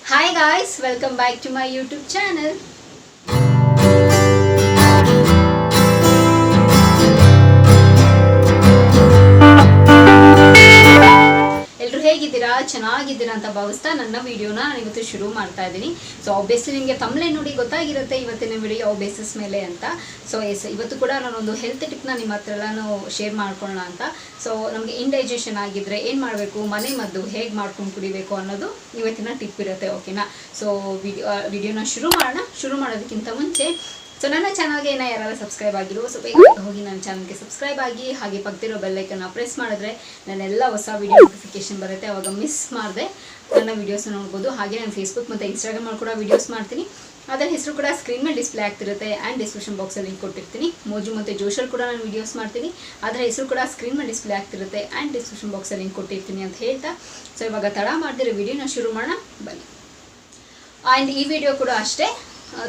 Hi guys, welcome back to my YouTube channel. ಎಲ್ಲರೂ ಹೇಗಿದ್ದೀರಾ? ಚೆನ್ನಾಗಿದ್ದೀರಾ ಅಂತ ಭಾವಿಸ್ತಾ ನನ್ನ ವಿಡಿಯೋನ ನಾನು ಇವತ್ತು ಶುರು ಮಾಡ್ತಾ ಇದ್ದೀನಿ. ಸೊ ಆಬ್ವಿಯಸ್ಲಿ ನಿಮಗೆ ತಮ್ಮಲೇ ನೋಡಿ ಗೊತ್ತಾಗಿರುತ್ತೆ ಇವತ್ತಿನ ವಿಡಿಯೋ ಯಾವ ಬೇಸಿಸ್ ಮೇಲೆ ಅಂತ. ಸೊ ಇವತ್ತು ಕೂಡ ನಾನೊಂದು ಹೆಲ್ತ್ ಟಿಪ್ನ ನಿಮ್ಮ ಹತ್ರ ಎಲ್ಲಾನು ಶೇರ್ ಮಾಡ್ಕೊಳ್ಳೋಣ ಅಂತ. ಸೊ ನಮಗೆ ಇಂಡೈಜೆಷನ್ ಆಗಿದ್ರೆ ಏನು ಮಾಡಬೇಕು, ಮನೆ ಮದ್ದು ಹೇಗೆ ಮಾಡ್ಕೊಂಡು ಕುಡಿಬೇಕು ಅನ್ನೋದು ಇವತ್ತಿನ ಟಿಪ್ ಇರುತ್ತೆ. ಓಕೆನಾ? ಸೊ ವಿಡಿಯೋನ ಶುರು ಮಾಡೋದಕ್ಕಿಂತ ಮುಂಚೆ ನನ್ನ ಚಾನಲ್ಗೆ ಯಾರು ಸಬ್ಸ್ಕ್ರೈಬ್ ಆಗಿರೋ ಸೊ ಬೇಗ ಹೋಗಿ ನನ್ನ ಚಾನಲ್ಗೆ ಸಬ್ಸ್ಕ್ರೈಬ್ ಆಗಿ, ಹಾಗೆ ಪಕ್ಕದಿರೋ ಬೆಲ್ಲೈಕನ್ನ ಪ್ರೆಸ್ ಮಾಡಿದ್ರೆ ನನ್ನೆಲ್ಲ ಹೊಸ ವಿಡಿಯೋ ನೋಟಿಫಿಕೇಶನ್ ಬರುತ್ತೆ. ಅವಾಗ ಮಿಸ್ ಮಾಡಿದೆ ನನ್ನ ವೀಡಿಯೋಸ್ ನೋಡ್ಬೋದು. ಹಾಗೆ ನಾನು ಫೇಸ್ಬುಕ್ ಮತ್ತು ಇನ್ಸ್ಟಾಗ್ರಾಮಲ್ಲಿ ಕೂಡ ವೀಡಿಯೋಸ್ ಮಾಡ್ತೀನಿ. ಅದರ ಹೆಸರು ಕೂಡ ಸ್ಕ್ರೀನ್ ಮೇಲೆ ಡಿಸ್ಪ್ಲೇ ಆಗ್ತಿರುತ್ತೆ ಆ್ಯಂಡ್ ಡಿಸ್ಕ್ರಿಪ್ಷನ್ ಬಾಕ್ಸಲ್ಲಿ ಲಿಂಕ್ ಕೊಟ್ಟಿರ್ತೀನಿ. ಮೋಜು ಮತ್ತು ಜೋಶಲ್ಲಿ ಕೂಡ ನಾನು ವೀಡಿಯೋಸ್ ಮಾಡ್ತೀನಿ. ಅದರ ಹೆಸರು ಕೂಡ ಸ್ಕ್ರೀನ್ ಮೇಲೆ ಡಿಸ್ಪ್ಲೇ ಆಗ್ತಿರುತ್ತೆ ಆ್ಯಂಡ್ ಡಿಸ್ಕ್ರಿಪ್ಷನ್ ಬಾಕ್ಸಲ್ಲಿ ಲಿಂಕ್ ಕೊಟ್ಟಿರ್ತೀನಿ ಅಂತ ಹೇಳ್ತಾ, ಸೊ ಇವಾಗ ತಡ ಮಾಡ್ದಿರೋ ವಿಡಿಯೋನ ಶುರು ಮಾಡೋಣ ಬನ್ನಿ. ಆ್ಯಂಡ್ ಈ ವಿಡಿಯೋ ಕೂಡ ಅಷ್ಟೇ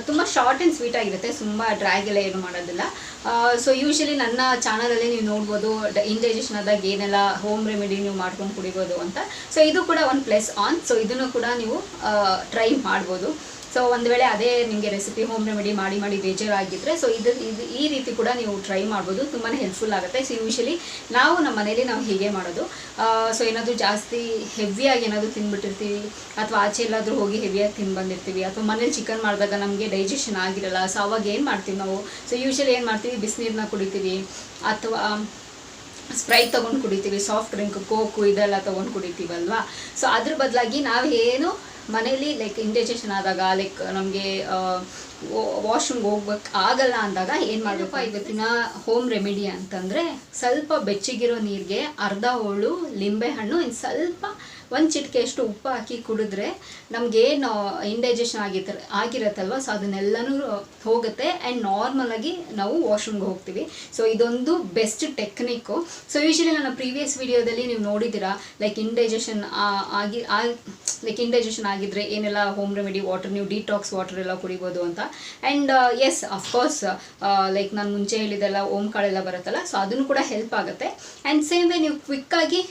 ತುಂಬ ಶಾರ್ಟ್ ಆ್ಯಂಡ್ ಸ್ವೀಟ್ ಆಗಿರುತ್ತೆ, ತುಂಬ ಡ್ರ್ಯಾಗ್ ಎಲ್ಲ ಏನು ಮಾಡೋದಿಲ್ಲ. ಸೊ ಯೂಶಲಿ ನನ್ನ ಚಾನಲಲ್ಲಿ ನೀವು ನೋಡ್ಬೋದು ಇಂಡೈಜೆಷನ್ ಆದಾಗ ಏನೆಲ್ಲ ಹೋಮ್ ರೆಮಿಡಿ ನೀವು ಮಾಡ್ಕೊಂಡು ಕುಡಿಬೋದು ಅಂತ. ಸೊ ಇದು ಕೂಡ ಒಂದು ಪ್ಲಸ್ ಆನ್. ಸೊ ಇದನ್ನು ಕೂಡ ನೀವು ಟ್ರೈ ಮಾಡ್ಬೋದು. ಸೊ ಒಂದು ವೇಳೆ ಅದೇ ನಿಮಗೆ ರೆಸಿಪಿ ಹೋಮ್ ರೆಮಿಡಿ ಮಾಡಿ ಬೇಜಾರಾಗಿದ್ದರೆ ಸೊ ಇದು ಈ ರೀತಿ ಕೂಡ ನೀವು ಟ್ರೈ ಮಾಡ್ಬೋದು, ತುಂಬಾ ಹೆಲ್ಪ್ಫುಲ್ ಆಗುತ್ತೆ. ಸೊ ಯೂಶಲಿ ನಮ್ಮ ಮನೇಲಿ ನಾವು ಹೀಗೆ ಮಾಡೋದು. ಸೊ ಏನಾದರೂ ಜಾಸ್ತಿ ಹೆವಿಯಾಗಿ ಏನಾದರೂ ತಿಂದ್ಬಿಟ್ಟಿರ್ತೀವಿ, ಅಥವಾ ಆಚೆ ಎಲ್ಲಾದರೂ ಹೋಗಿ ಹೆವಿಯಾಗಿ ತಿಂದು ಬಂದಿರ್ತೀವಿ, ಅಥವಾ ಮನೇಲಿ ಚಿಕನ್ ಮಾಡಿದಾಗ ನಮಗೆ ಡೈಜೆಷನ್ ಆಗಿರಲ್ಲ. ಸೊ ಅವಾಗ ಏನು ಮಾಡ್ತೀವಿ ನಾವು? ಸೊ ಯೂಶಲಿ ಏನು ಮಾಡ್ತೀವಿ, ಬಿಸಿನೀರನ್ನ ಕುಡಿತೀವಿ ಅಥವಾ ಸ್ಪ್ರೈಟ್ ತೊಗೊಂಡು ಕುಡಿತೀವಿ, ಸಾಫ್ಟ್ ಡ್ರಿಂಕ್ ಕೋಕು ಇದೆಲ್ಲ ತೊಗೊಂಡು ಕುಡಿತೀವಲ್ವಾ. ಸೊ ಅದ್ರ ಬದಲಾಗಿ ನಾವೇನು ಮನೇಲಿ ಇಂಡೈಜೆಷನ್ ಆದಾಗ ನಮಗೆ ವಾಶ್ರೂಮ್ಗೆ ಹೋಗ್ಬೇಕು ಆಗಲ್ಲ ಅಂದಾಗ ಏನು ಮಾಡಬೇಕು, ಇವತ್ತಿನ ಹೋಮ್ ರೆಮಿಡಿ ಅಂತಂದರೆ ಸ್ವಲ್ಪ ಬೆಚ್ಚಗಿರೋ ನೀರಿಗೆ ಅರ್ಧ ಹೋಳು ಲಿಂಬೆಹಣ್ಣು ಇನ್ನು ಸ್ವಲ್ಪ ಒಂದು ಚಿಟಿಕೆಯಷ್ಟು ಉಪ್ಪು ಹಾಕಿ ಕುಡಿದ್ರೆ ನಮಗೇನು ಇಂಡೈಜೆಷನ್ ಆಗಿರತ್ತಲ್ವ ಸೊ ಅದನ್ನೆಲ್ಲನೂ ಹೋಗುತ್ತೆ ಆ್ಯಂಡ್ ನಾರ್ಮಲಾಗಿ ನಾವು ವಾಶ್ರೂಮ್ಗೆ ಹೋಗ್ತೀವಿ. ಸೊ ಇದೊಂದು ಬೆಸ್ಟ್ ಟೆಕ್ನಿಕ್ಕು. ಸೊ ಯೂಶಲಿ ನನ್ನ ಪ್ರೀವಿಯಸ್ ವಿಡಿಯೋದಲ್ಲಿ ನೀವು ನೋಡಿದ್ದೀರಾ ಇಂಡೈಜೆಷನ್ ಆಗಿದ್ರೆ ಏನೆಲ್ಲ ಹೋಮ್ ರೆಮಿಡಿ ವಾಟರ್, ನೀವು ಡಿಟಾಕ್ಸ್ ವಾಟರ್ ಎಲ್ಲ ಕುಡಿಬೋದು ಅಂತ. ಆ್ಯಂಡ್ ಎಸ್ ಅಫ್ಕೋರ್ಸ್ ನಾನು ಮುಂಚೆ ಹೇಳಿದೆಲ್ಲ ಓಂಕಾಳೆಲ್ಲ ಬರುತ್ತಲ್ಲ, ಸೊ ಅದನ್ನು ಕೂಡ ಹೆಲ್ಪ್ ಆಗುತ್ತೆ. ಆ್ಯಂಡ್ ಸೇಮ್ ವೇ ನೀವು ಕ್ವಿಕ್ಕಾಗಿ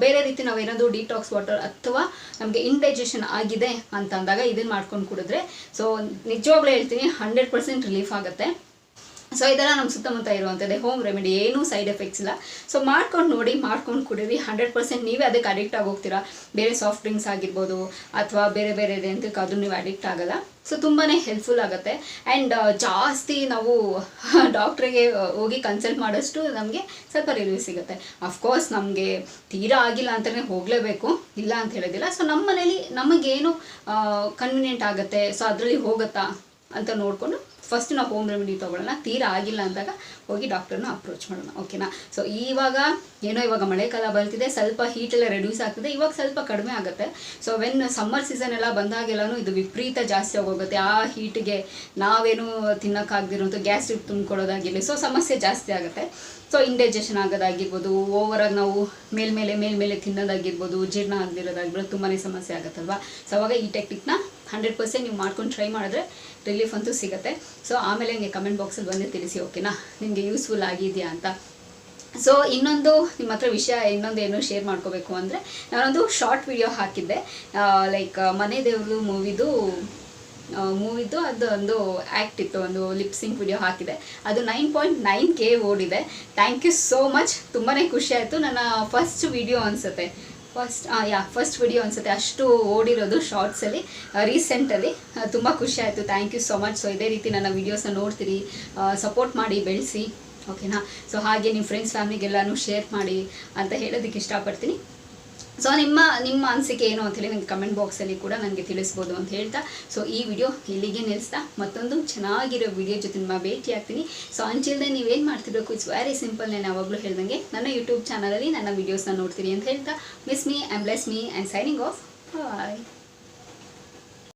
ಬೇರೆ ರೀತಿ ನಾವು ಏನಾದರೂ ಡಿಟಾಕ್ಸ್ ವಾಟರ್ ಅಥವಾ ನಮಗೆ ಇಂಡೈಜೆಷನ್ ಆಗಿದೆ ಅಂತ ಅಂದಾಗ ಇದನ್ನು ಮಾಡ್ಕೊಂಡು ಕುಡಿದ್ರೆ ಸೊ ನಿಜವಾಗ್ಲೂ ಹೇಳ್ತೀನಿ 100% ರಿಲೀಫ್ ಆಗುತ್ತೆ. ಸೊ ಇದೆಲ್ಲ ನಮ್ಮ ಸುತ್ತಮುತ್ತ ಇರುವಂಥದ್ದೇ ಹೋಮ್ ರೆಮಿಡಿ, ಏನೂ ಸೈಡ್ ಎಫೆಕ್ಟ್ಸ್ ಇಲ್ಲ. ಸೊ ಮಾಡ್ಕೊಂಡು ನೋಡಿ, ಮಾಡ್ಕೊಂಡು ಕುಡೀರಿ, 100% ನೀವೇ ಅದಕ್ಕೆ ಅಡಿಕ್ಟ್ ಆಗೋಗ್ತೀರಾ. ಬೇರೆ ಸಾಫ್ಟ್ ಡ್ರಿಂಕ್ಸ್ ಆಗಿರ್ಬೋದು ಅಥವಾ ಬೇರೆ ಇದೆ ಅಂತ ಅದು ನೀವು ಅಡಿಕ್ಟ್ ಆಗಲ್ಲ. ಸೊ ತುಂಬಾ ಹೆಲ್ಪ್ಫುಲ್ ಆಗುತ್ತೆ. ಆ್ಯಂಡ್ ಜಾಸ್ತಿ ನಾವು ಡಾಕ್ಟ್ರಿಗೆ ಹೋಗಿ ಕನ್ಸಲ್ಟ್ ಮಾಡೋಷ್ಟು ನಮಗೆ ಸ್ವಲ್ಪ ರಿಲೀಫ್ ಸಿಗುತ್ತೆ. ಅಫ್ಕೋರ್ಸ್ ನಮಗೆ ತೀರಾ ಆಗಿಲ್ಲ ಅಂತಲೇ ಹೋಗಲೇಬೇಕು, ಇಲ್ಲ ಅಂತ ಹೇಳೋದಿಲ್ಲ. ಸೊ ನಮ್ಮ ಮನೇಲಿ ನಮಗೇನು ಕನ್ವಿನಿಯೆಂಟ್ ಆಗುತ್ತೆ ಸೊ ಅದರಲ್ಲಿ ಹೋಗುತ್ತಾ ಅಂತ ನೋಡಿಕೊಂಡು ಫಸ್ಟ್ ನಾವು ಹೋಮ್ ರೆಮಿಡಿ ತೊಗೊಳ್ಳೋಣ. ತೀರಾ ಆಗಿಲ್ಲ ಅಂದಾಗ ಹೋಗಿ ಡಾಕ್ಟರ್ನ ಅಪ್ರೋಚ್ ಮಾಡೋಣ. ಓಕೆನಾ? ಸೊ ಇವಾಗ ಮಳೆಕಾಲ ಬರ್ತಿದೆ, ಸ್ವಲ್ಪ ಹೀಟೆಲ್ಲ ರೆಡ್ಯೂಸ್ ಆಗ್ತಿದೆ, ಇವಾಗ ಸ್ವಲ್ಪ ಕಡಿಮೆ ಆಗುತ್ತೆ. ಸೊ ಸಮ್ಮರ್ ಸೀಸನ್ ಎಲ್ಲ ಬಂದಾಗೆಲ್ಲನೂ ಇದು ವಿಪರೀತ ಜಾಸ್ತಿ ಆಗೋಗುತ್ತೆ. ಆ ಹೀಟಿಗೆ ನಾವೇನು ತಿನ್ನೋಕ್ಕಾಗದಿರೋಂಥ ಗ್ಯಾಸ್ಟ್ರಿಕ್ ತುಂಬಿಕೊಳ್ಳೋದಾಗಿರಲಿ, ಸೊ ಸಮಸ್ಯೆ ಜಾಸ್ತಿ ಆಗುತ್ತೆ. ಸೊ ಇಂಡೈಜೆಷನ್ ಆಗೋದಾಗಿರ್ಬೋದು, ಓವರಾಗಿ ನಾವು ಮೇಲ್ಮೇಲೆ ತಿನ್ನೋದಾಗಿರ್ಬೋದು, ಜೀರ್ಣ ಆಗದಿರೋದಾಗಿರ್ಬೋದು, ತುಂಬಾ ಸಮಸ್ಯೆ ಆಗುತ್ತಲ್ವ. ಸೊ ಅವಾಗ ಈ ಟೆಕ್ನಿಕ್ನ 100% ನೀವು ಮಾಡ್ಕೊಂಡು ಟ್ರೈ ಮಾಡಿದ್ರೆ ರಿಲೀಫ್ ಅಂತೂ ಸಿಗುತ್ತೆ. ಸೊ ಆಮೇಲೆ ನಿಮಗೆ ಕಮೆಂಟ್ ಬಾಕ್ಸಲ್ಲಿ ಬಂದು ತಿಳಿಸಿ, ಓಕೆನಾ, ನಿಮಗೆ ಯೂಸ್ಫುಲ್ ಆಗಿದೆಯಾ ಅಂತ. ಸೊ ಇನ್ನೊಂದು ನಿಮ್ಮ ಹತ್ರ ವಿಷಯ ಏನು ಶೇರ್ ಮಾಡ್ಕೋಬೇಕು ಅಂದರೆ, ನಾನೊಂದು ಶಾರ್ಟ್ ವಿಡಿಯೋ ಹಾಕಿದ್ದೆ ಮನೆ ದೇವರು ಮೂವಿದು ಅದೊಂದು ಆ್ಯಕ್ಟ್ ಇತ್ತು, ಒಂದು ಲಿಪ್ಸಿಂಗ್ ವಿಡಿಯೋ ಹಾಕಿದೆ. ಅದು 9.9K ಓಡಿದೆ. Thank you so much. ತುಂಬಾ ಖುಷಿ ಆಯಿತು. ನನ್ನ ಫಸ್ಟ್ ವಿಡಿಯೋ ಅನಿಸುತ್ತೆ, ಫಸ್ಟ್ ವಿಡಿಯೋ ಅನಿಸುತ್ತೆ ಅಷ್ಟು ಓಡಿರೋದು ಶಾರ್ಟ್ಸಲ್ಲಿ ರೀಸೆಂಟಲ್ಲಿ. ತುಂಬ ಖುಷಿ ಆಯಿತು. Thank you so much. So ಇದೇ ರೀತಿ ನನ್ನ ವೀಡಿಯೋಸ್ನ ನೋಡ್ತೀರಿ, ಸಪೋರ್ಟ್ ಮಾಡಿ, ಬೆಳೆಸಿ, ಓಕೆನಾ. ಸೊ ಹಾಗೆ ನಿಮ್ಮ ಫ್ರೆಂಡ್ಸ್ ಫ್ಯಾಮಿಲಿಗೆಲ್ಲನೂ ಶೇರ್ ಮಾಡಿ ಅಂತ ಹೇಳೋದಕ್ಕೆ ಇಷ್ಟಪಡ್ತೀನಿ. ಸೊ ನಿಮ್ಮ ಅನಿಸಿಕೆ ಏನು ಅಂಥೇಳಿ ನನಗೆ ಕಮೆಂಟ್ ಬಾಕ್ಸಲ್ಲಿ ಕೂಡ ನನಗೆ ತಿಳಿಸ್ಬೋದು ಅಂತ ಹೇಳ್ತಾ, ಸೊ ಈ ವಿಡಿಯೋ ಇಲ್ಲಿಗೆ ನಿಲ್ಲಿಸ್ತಾ ಮತ್ತೊಂದು ಚೆನ್ನಾಗಿರೋ ವಿಡಿಯೋ ಜೊತೆ ನಿಮ್ಮ ಭೇಟಿ ಆಗ್ತೀನಿ. ಸೊ ಅಂಚಿಲ್ದೆ ನೀವೇನು ಮಾಡ್ತಿರ್ಬೇಕು, ಇಟ್ಸ್ ವೆರಿ ಸಿಂಪಲ್. ನಾನು ಯಾವಾಗಲೂ ಹೇಳ್ದಂಗೆ ನನ್ನ ಯೂಟ್ಯೂಬ್ ಚಾನಲಲ್ಲಿ ನನ್ನ ವೀಡಿಯೋಸ್ನ ನೋಡ್ತೀನಿ ಅಂತ ಹೇಳ್ತಾ, miss me and bless me and signing off. Bye.